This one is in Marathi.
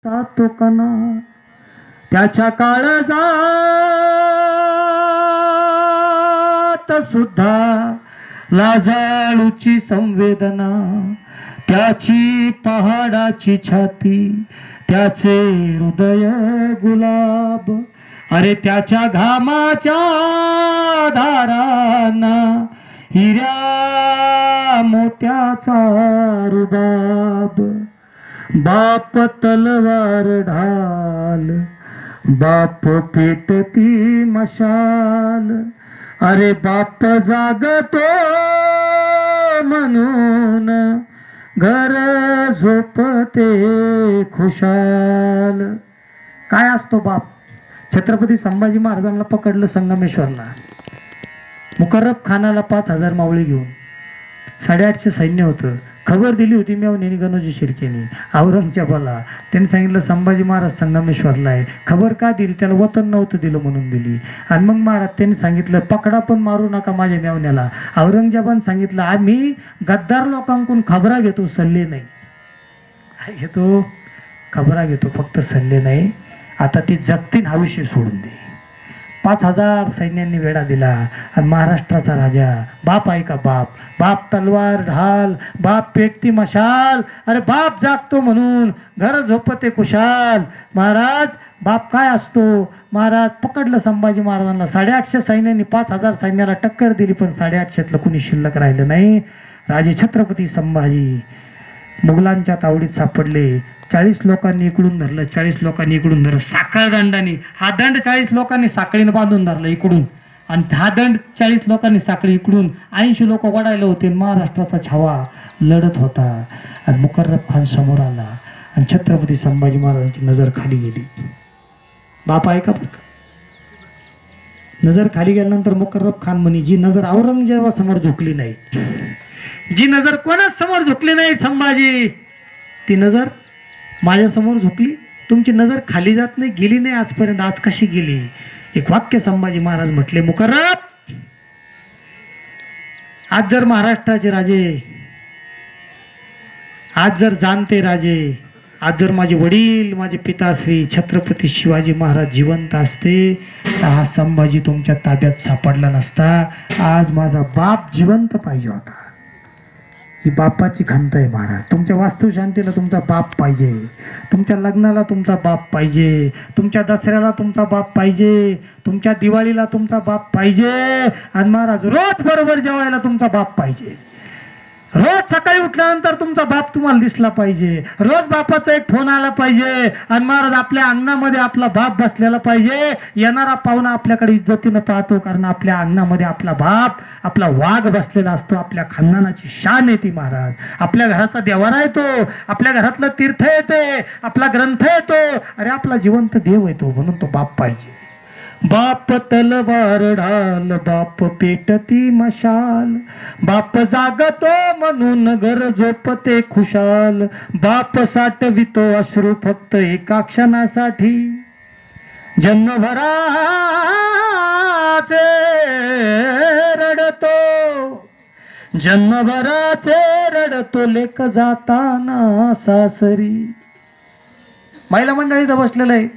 तो कणा त्याच्या काळजात सुद्धा लाजाळूची संवेदना, त्याची पहाडाची छाती, त्याचे हृदय गुलाब, अरे त्याच्या घामाच्या धारांना हिऱ्या मोत्याचा रुबाब. बाप तलवार ढाल, बाप पेटती मशाल, अरे बाप जागतो म्हणून घर झोपते खुशाल. काय असतो बाप? छत्रपती संभाजी महाराजांना पकडलं संगमेश्वरला, मुकर्रब खानाला 5000 मावळे घेऊन, 850 सैन्य होतं. खबर दिली होती मेवणीने गणोजी शिर्केने औरंगजेबाला. त्यांनी सांगितलं संभाजी महाराज संगमेश्वरला आहे. खबर का दिली? त्याला वतन नव्हतं दिलं म्हणून दिली. आणि मग महाराज त्यांनी सांगितलं पकडा पण मारू नका माझ्या मेवण्याला. औरंगजेबाने सांगितलं आम्ही गद्दार लोकांकडून खबरा घेतो, सल्ले नाही. काय घेतो? खबरा घेतो, फक्त सल्ले नाही. आता ती जगतीन हा विषय सोडून दे. 5000 सैन्यांनी वेढा दिला आणि महाराष्ट्राचा राजा बाप आहे का? बाप. बाप तलवार ढाल, बाप पेटती मशाल, अरे बाप जागतो म्हणून घर झोपते कुशाल. महाराज बाप काय असतो? महाराज पकडलं संभाजी महाराजांना. 850 सैन्यांनी 5000 सैन्याला टक्कर दिली, पण 850तलं कुणी शिल्लक राहिलं नाही. राजे छत्रपती संभाजी मुघलांच्या तावडीत सापडले. 40 लोकांनी इकडून धरलं, 40 लोकांनी इकडून धरलं, साखळ दंडाने. हा दंड 40 लोकांनी साखळीने बांधून धरला इकडून, आणि हा दंड 40 लोकांनी साखळी इकडून. 80 लोक वडायला होते. महाराष्ट्राचा छावा लढत होता. आणि मुकर्रब खान समोर आला आणि छत्रपती संभाजी महाराजांची नजर खाली गेली. बाप आहे का? नजर खाली गेल्यानंतर मुकर्रब खान म्हणे जी नजर औरंगजेबासमोर झुकली नाही, जी नजर कोणाच समोर झुकली नाही संभाजी, ती नजर माझ्यासमोर झुकली. तुमची नजर खाली जात नाही, गेली नाही आजपर्यंत, आज कशी गेली? एक वाक्य संभाजी महाराज म्हटले, मुकर्रब आज जर महाराष्ट्राचे राजे, आज जर जाणते राजे, आज जर माझे वडील, माझे पिताश्री छत्रपती शिवाजी महाराज जिवंत असते तर हा संभाजी तुमच्या ताब्यात सापडला नसता. आज माझा बाप जिवंत पाहिजे होता. ही बापाची खंत आहे महाराज. तुमच्या वास्तुशांतीला तुमचा बाप पाहिजे, तुमच्या लग्नाला तुमचा बाप पाहिजे, तुमच्या दसऱ्याला तुमचा बाप पाहिजे, तुमच्या दिवाळीला तुमचा बाप पाहिजे. आणि महाराज रोज बरोबर जेवायला तुमचा बाप पाहिजे. रोज सकाळी उठल्यानंतर तुमचा बाप तुम्हाला दिसला पाहिजे. रोज बापाचा एक फोन आला पाहिजे. आणि महाराज आपल्या अंगणामध्ये आपला बाप बसलेला पाहिजे. येणारा पाहुणा आपल्याकडे इज्जतीनं पाहतो, कारण आपल्या अंगणामध्ये आपला बाप, आपला वाघ बसलेला असतो. आपल्या खानदानाची शान येते महाराज. आपल्या घराचा देवारा येतो, आपल्या घरातलं तीर्थ येते, आपला ग्रंथ येतो, अरे आपला जिवंत देव येतो. म्हणून तो बाप पाहिजे. बाप तलवार ढाल, बाप पेटती मशाल, बाप जागतो म्हणून घर झोपते खुशाल. बाप साठवितो अश्रू फक्त एका क्षणासाठी, जन्मभराचे रडतो, जन्मभराचे रडतो लेक जाताना सासरी. महिला मंडळीचं बसलेलं आहे.